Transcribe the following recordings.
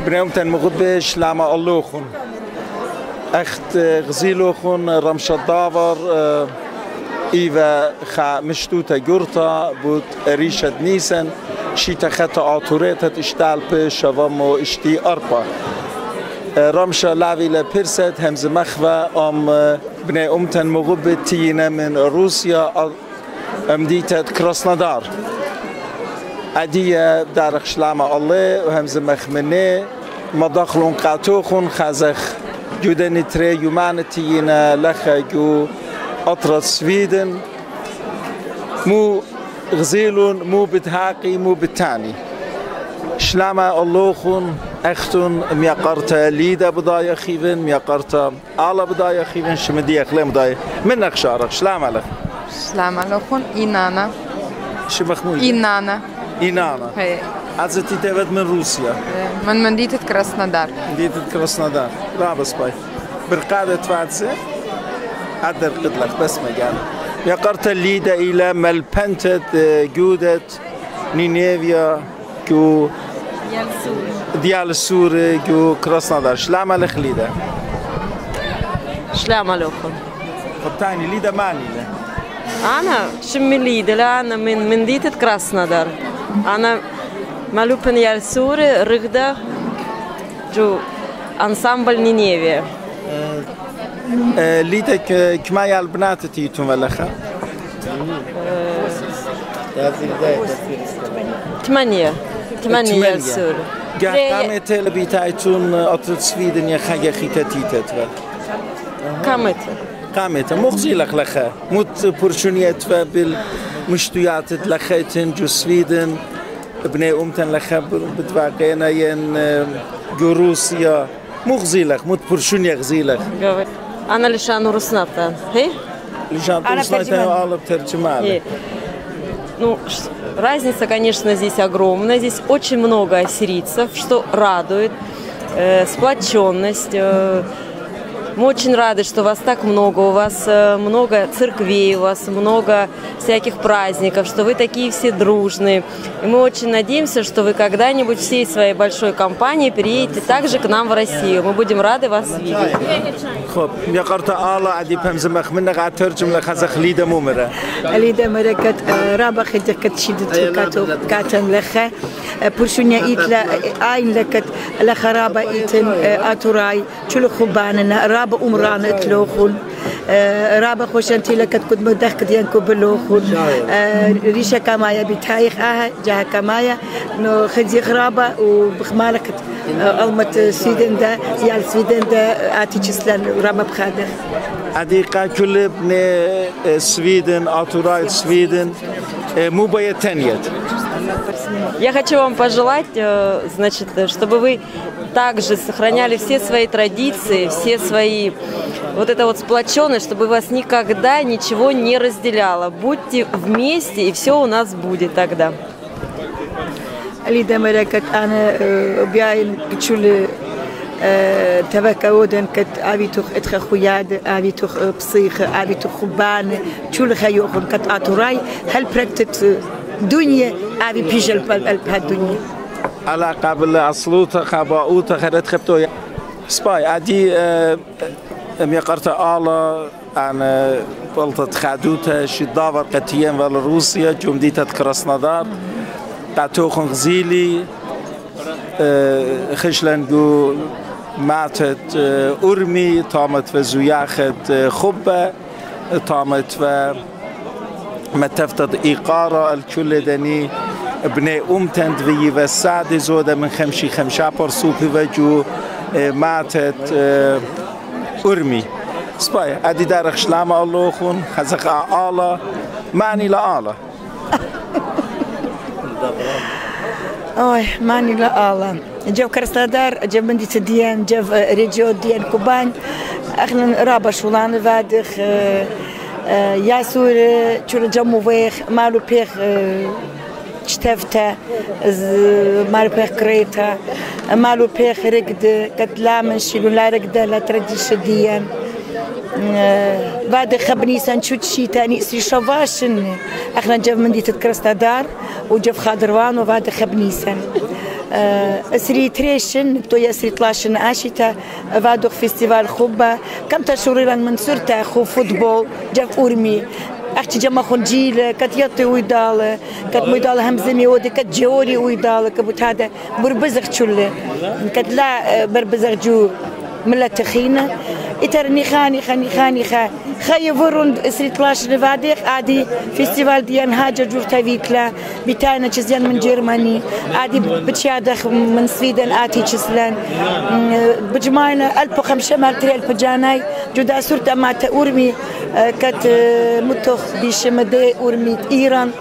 بنيومتن مغبش لما اللوخن اخت غزيلوخن رمش الدافر إيفا خا مشتوتا جورتا بود ريشة نيسن شيتا خطا آتوريتا تشتال بش ومو اشتي أربا رمشا لاوي لبرست همز مخوة بني أمتن مغبت تينا من روسيا أمديتا كراسنادار أدية دارخ شلامة الله وهمز مخمني مدخلون قاتوخون خازخ جودني تري يومانتينا لخا جو أطرد سويدن مو غزيلون مو بتهاقي مو بالتاني شلامة اللوخون اختون ميقرتا ليدا بداية خيفن ميقرتا آلا بداية خيفن شمدية خليم بداية من أخشارك شلامة لك شلامة لوخون إينانا شو مخمولة إينانا هي عزتي تبد من روسيا من مدينة كراسنودار كراسنودار رابس باي برقادة فاتسة عدر قدلك بس مجال يقرت الليدة إلى ملبنتت جودة نينيفيا كو ديال السور كو كراسنودار شلامة لك ليدة شلامة لكم قبطاني ليدة ماني أنا شمي ليدة لا أنا من مدينة كراسنودار أنا مالوبن يالسور رغدة جو أنسامبل نينيفيا ليدك كما يالبنات تيتم ولا 8 يالسور قامت لبيتايتون أطلت سويدن يا خايا خيتا تيتت قامت مغزي لخا موت بورشونيت بالمشتويات لخيتن جو سويدن ابني أمتن لخا بتواقينا ين جو روسيا مغزي لك موت بورشونيا غزي لك أنا لشان رسناتان هي لشان رسناتان وآلا بترجمالك Ну, разница, конечно, здесь огромная. Здесь очень много ассирийцев, что радует. Сплоченность. Мы очень рады, что вас так много, у вас много церквей, у вас много всяких праздников, что вы такие все дружные. И мы очень надеемся, что вы когда-нибудь всей своей большой компанией переедете также к нам в Россию. Мы будем рады вас видеть. يا قرطة آلا عدي بهمزمخ منك عترجم لخزخ ليدا ممرة ليدا مركت رابا خدك كتشيدت كاتن لخا برشونيا إيتلا عين لكت لخرابا إيتن أتوراي شلو خباننا رابا أمران إتلوخون رابا خوشنتي لكت كنت مدخك ديانكو بلوخون ريشا كمايا بتايخ جاها كمايا نو خدي خرابا وبخمالكت ألمت سويدن دا يال سويدن دا آتيشسلان رابا بخادر عديقة كل ابن سويدن أتوراي سويدن مو بيتنيت. Я хочу вам пожелать, значит, чтобы вы также сохраняли все свои традиции, все свои вот эта вот сплоченность, чтобы вас никогда ничего не разделяло. Будьте вместе, и все у нас будет тогда. ليدا مركت أنا بياين كشول تبكودن كت أبيتوخ إتخوياد أبيتوخ بصيخ أبيتوخ خبان شول خيوخن كت أتوراي هل بركتت دنيا أبي بيجل بالدنيا على قبل أصلوتا قباؤوتا خدت خبتو سباي عدي ميقرت آلا أنا بلطت خادوتا شدافر قتيان والروسيا جمديتا كراسنودار قاتوخن غزيلي خشلنجو ماتت أرمي طامت وزياخت خبة طامت و متفتد إيقارة الكل دني ابن أمتند في وسعد زودة من خمشة برسوبي وجو ماتت أرمي سباي أدي دارخ شلامة الله خون خزق آلا معني لآلا أوه ماني لا الله جو كراسنودار جو مدينة ديان جو ريجيو ديان كوبان أخنا رابا شولان فادخ ياسور شو جمو ويخ مالو بيخ شتفتا مالو بيخ كريتا مالو بيخ رقد قد لا من شيلو لا رقد لا ترديش ديان بعد خبني سنشوت شي تاني سي شواشن احنا جاب مدينة كراسنودار وجاب خضروان وبعد خبني سن اسري تريشن تويا اسري طلاشن اشيتا فادوخ فيستيفال خوبا كم تشوريران من سرتا خو فوتبول جاف اورمي اختي جما خنجيل كت يطي ويدال كت ويدال همزمي ودي كت جوري ويدال كبوت هذا بربزغ تشله كت لا بربزغ جو ملا تخينه إترني خاني خيفورون اسري طلاش نفاديق عادي فيستيفال ديان هاجر جورتا فيكلا بتاعنا تشزيان من جرماني عادي بتشادخ من سويدن آتي تشسلان بجمعنا ألف خمسة مرتري ألف جاناي جدا صورت أما تأورمي كت متخ بشمدي أورمي إيران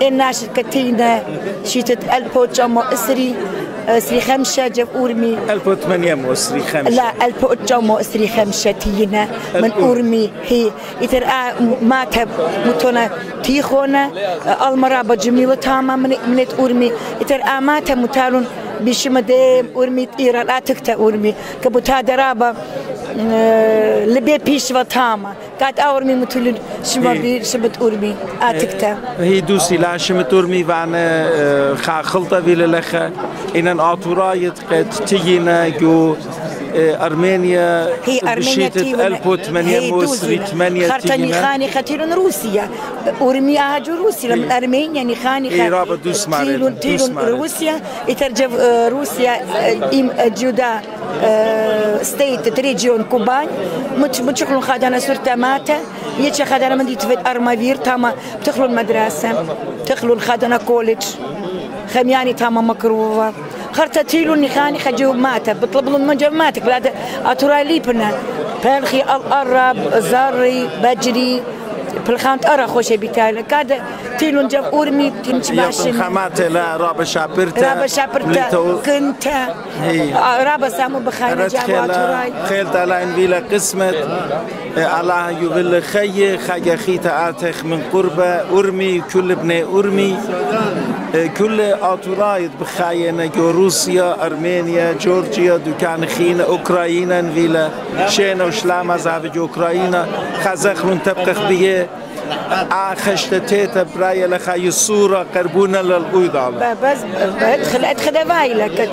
الناس كتينا شيتت ألف جمع اسري خمسة جف أورمي 1800 اسري خمسة لا 1800 اسري خمسة تينا من أورمي هي إتر ماتب متونا تيخونا المرابة جميلة تاما من أورمي إتر ماتب متالون بشمدام أورمي إيران أتكتا أورمي كبوتا درابة لبي بيشوا تاما كات أورمي متولد شمردي شبت أورمي أتكتا هي دوسي لا شمت أورمي وانا خلطة في للخة إن آتورايت قد تيجينا جو أرمينيا هي أرمينيا تيجينا 1800 خرطاني خاني خطيرون روسيا أورمي أهاجو روسيا من أرمينيا نخاني خاني رابط دوس مارد تيلون روسيا يترجف روسيا إم جودا ستيت تريجيون كوبان متشخلون خادنا سورتا ماتا يتش خادنا من ديتفيد أرمافير تاما بتخلون مدرسة بتخلون خادنا كوليدج خمياني تاما مكروفة خرطة تيلون نخاني خجو ماتا بطلبلون منجا ماتك بلاد أتورا ليبنا بلخي الأرب زاري بجري بالخانت أرى خوشي بتاعنا كذا تيلون جاب أورمي تنش باشين خامات لا رابا شابرتا كنت رابا سامو بخير جابوا أتوراي خيلت على إن بيلا قسمت الله يبل خي خيتا آتخ من قربة أورمي كل ابن أورمي كل أتوراي بخينا جو روسيا أرمينيا جورجيا دكان خينا أوكراينا فيلا شينا وشلام زعف جو أوكراينا خزخرون تبقى خبيه خشتتيتا برايا لخاي الصورة قربونا للقويدال بس ادخل فايلة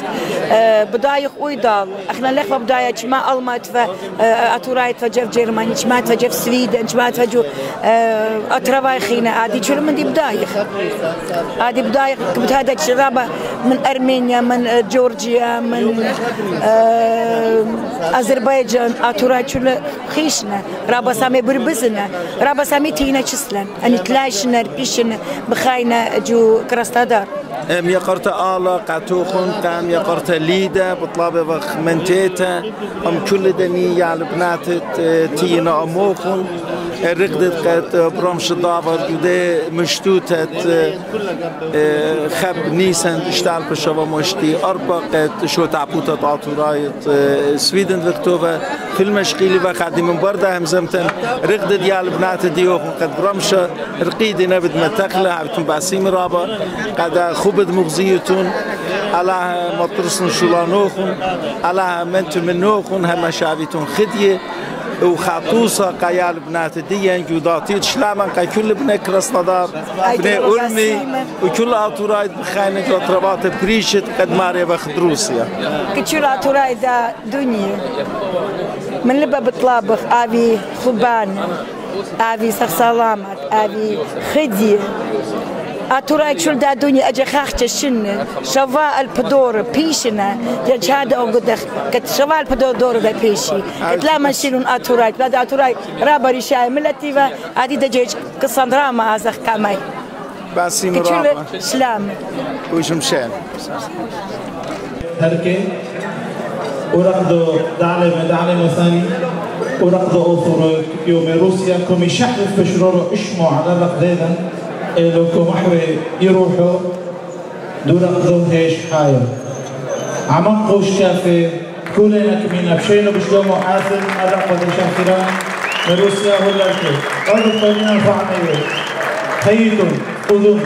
بدايق قويدال احنا لخفة بداية ما ألمات فأتورايت فجف جيرماني جمعت فجف سويدن جمعت فجو أترواي خينا عادي شو من دي بدايق عادي بدايق كبت هذا شرابة من أرمينيا من جورجيا من أذربيجان أتورايت شو خيشنا رابا سامي بربزنا رابا سامي تينا تشسلن أني تلاقينا ربيشنا بخاينا جو كراستادار يقرت آلا قاتوخن قام يقرت ليدا بطلابة وخمنتيتا كل دني يعني بنات تينا أموخن رقدت قد برمش الضابر جدا مشتوتة خب نيسان اشتعل بشبه مشتي أربع قد شو تعبوتة عطورايت سويدن دكتوفا في المشقيلي وقعدي من برده همزمتن رقدت يعني بنات ديوخن قد برمش رقيدي نبد متخلة عبتن بعسيم رابا قد خوبد مغزيتون على مطرسن شلانوخن على منت منوخن هم شعبيتون خدية وخاطوسة قيال بنات ديان جوداتيت شلاما قا كل بنا كراسنادار بنا أورمي وكل أطورايد بخاينة جوتربات بريشت قد ماري بخد روسيا كل أطورايد دنيا من لبا بطلابخ أبي خبان أبي سلامات أبي خدية أتوراي شو دا دنيا أجي خاخت الشنة شواء البدور بيشنا يجهاد أو قدخ كت شواء البدور دور دا بيشي كت لا منشيلون أتوراي بلاد أتوراي رابا ريشاي ملتيفا عدي دجاج قصان دراما أزخ كاماي باسي مرابا سلام وشمشان هركي ورقدو دعلم ثاني ورقدو أوثور يوم روسيا كومي شحف بشرورو إشمو على رقدينا لوكو محوي يروحوا دورقدو هيش حاير عمق قوش كافي كلنا كمينا بشينا بشلومو حاثل أرقد شاكران من روسيا ولا شيء أرض طينا فعمي خيتم أذن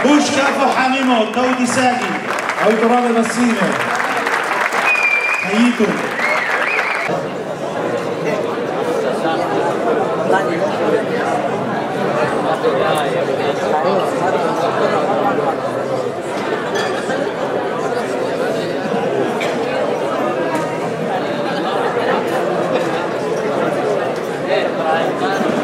بوش كافو حميمو تودي ساقي أو تراب بسيمة حييكم Right.